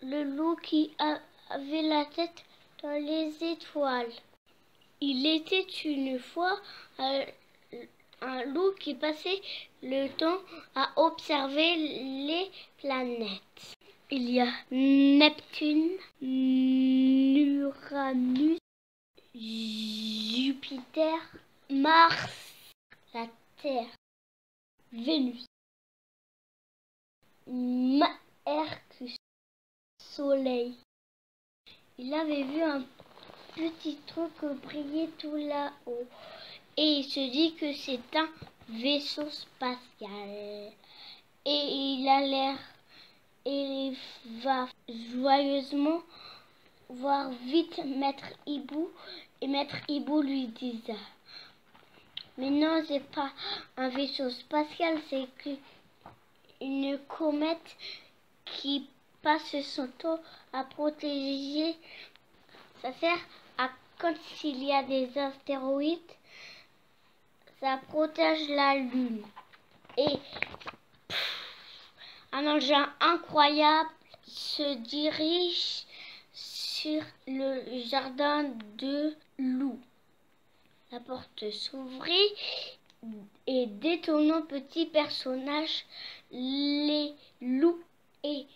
le loup qui avait la tête dans les étoiles. Il était une fois un loup qui passait le temps à observer les planètes. Il y a Neptune, Uranus, Jupiter, Mars, la Terre, Vénus, Mercure, Soleil. Il avait vu un petit truc briller tout là-haut et il se dit que c'est un vaisseau spatial. Et il a l'air et il va joyeusement voir vite Maître Hibou et Maître Hibou lui dit ça. Mais non, c'est pas un vaisseau spatial, c'est une comète qui passe son temps à protéger. Ça sert à quand il y a des astéroïdes, ça protège la Lune. Et un engin incroyable se dirige sur le jardin de loup. La porte s'ouvrit et d'étonnants petits personnages, les loups et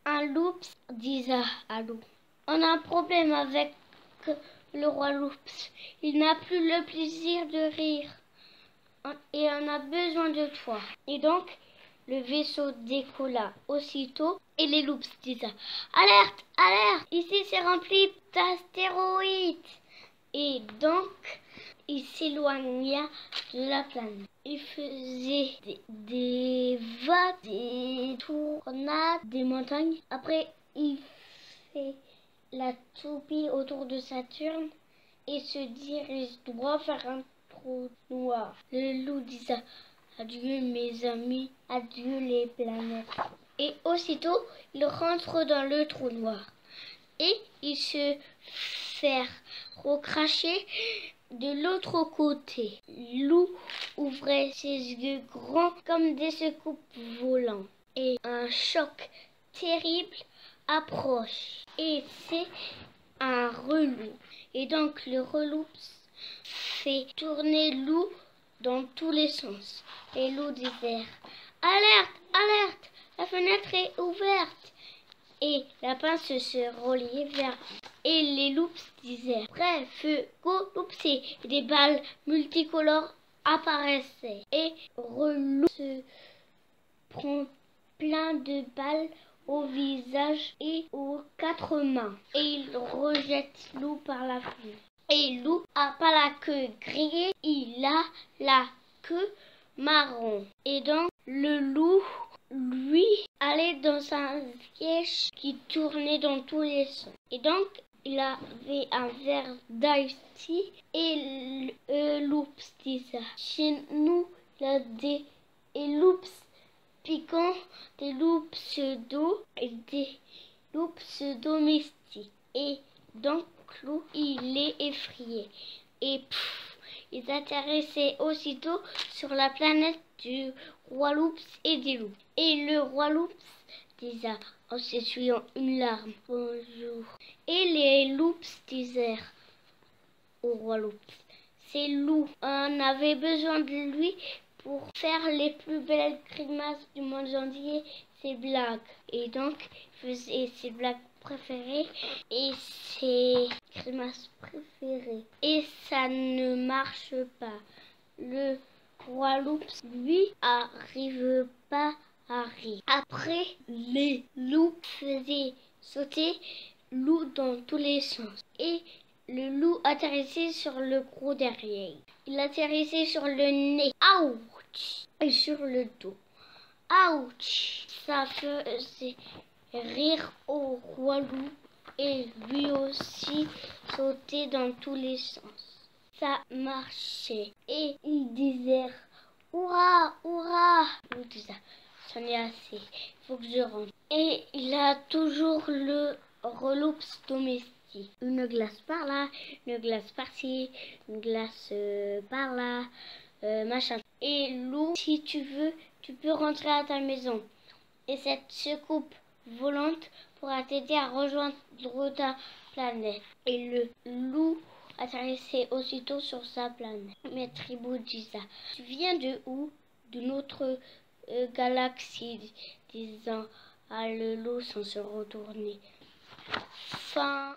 un loups disent à loup. On a un problème avec le roi loups. Il n'a plus le plaisir de rire et on a besoin de toi. Et donc, le vaisseau décolla aussitôt et les loups disent « Alerte, alerte, ici c'est rempli d'astéroïdes !» Et donc, il s'éloigna de la planète. Il faisait des vagues, des tornades, des montagnes. Après, il fait la toupie autour de Saturne et se dirige droit vers un trou noir. Le loup dit « Adieu mes amis, adieu les planètes ». Et aussitôt, il rentre dans le trou noir. Et il se fait recracher de l'autre côté. Loup ouvrait ses yeux grands comme des secoupes volantes. Et un choc terrible approche. Et c'est un relou. Et donc le relou fait tourner Loup dans tous les sens. Et Loup disait « Alerte, alerte, la fenêtre est ouverte !» Et la pince se reliait vers lui. Et les loups disaient « Prêt, feu, go, loupsé !» Des balles multicolores apparaissaient. Et Relou se prend plein de balles au visage et aux quatre mains. Et il rejette Loup par la fenêtre. Et Loup n'a pas la queue grillée, il a la queue marron. Et donc le loup, lui, allait dans un siège qui tournait dans tous les sens. Et donc il avait un verre d'ice et loups disait chez nous il y a des loups piquants, des loups d'eau et des loups domestiques. Et donc Loup, il est effrayé. Et ils atterrissaient aussitôt sur la planète du roi loups et des loups. Et le roi loups disait en s'essuyant une larme « Bonjour ». Et les loups disaient au roi loups « C'est Loup, on avait besoin de lui pour faire les plus belles grimaces du monde entier, ses blagues. » Et donc, il faisait ses blagues préférées et ses grimaces préférées. Et ça ne marche pas. Le roi loups, lui, arrive pas à rire. Après, les loups faisaient sauter Loup dans tous les sens. Et le loup atterrissait sur le gros derrière. Il atterrissait sur le nez. Ouch! Et sur le dos. Ouch! Ça faisait rire au roi loup et lui aussi sauter dans tous les sens. Ça marchait. Et il disait « Hurrah! Hurrah !» Loup disait « C'en est assez, il faut que je rentre. » Et il a toujours le reloups domestique. Une glace par là, une glace par-ci, une glace par là, machin. Et Loup, si tu veux, tu peux rentrer à ta maison. Et cette secoupe volante pourra t'aider à rejoindre ta planète. Et le loup atterrissait aussitôt sur sa planète. Maître Hibou dit ça. Tu viens de où? De notre galaxie, disant le loup sans se retourner. Fin.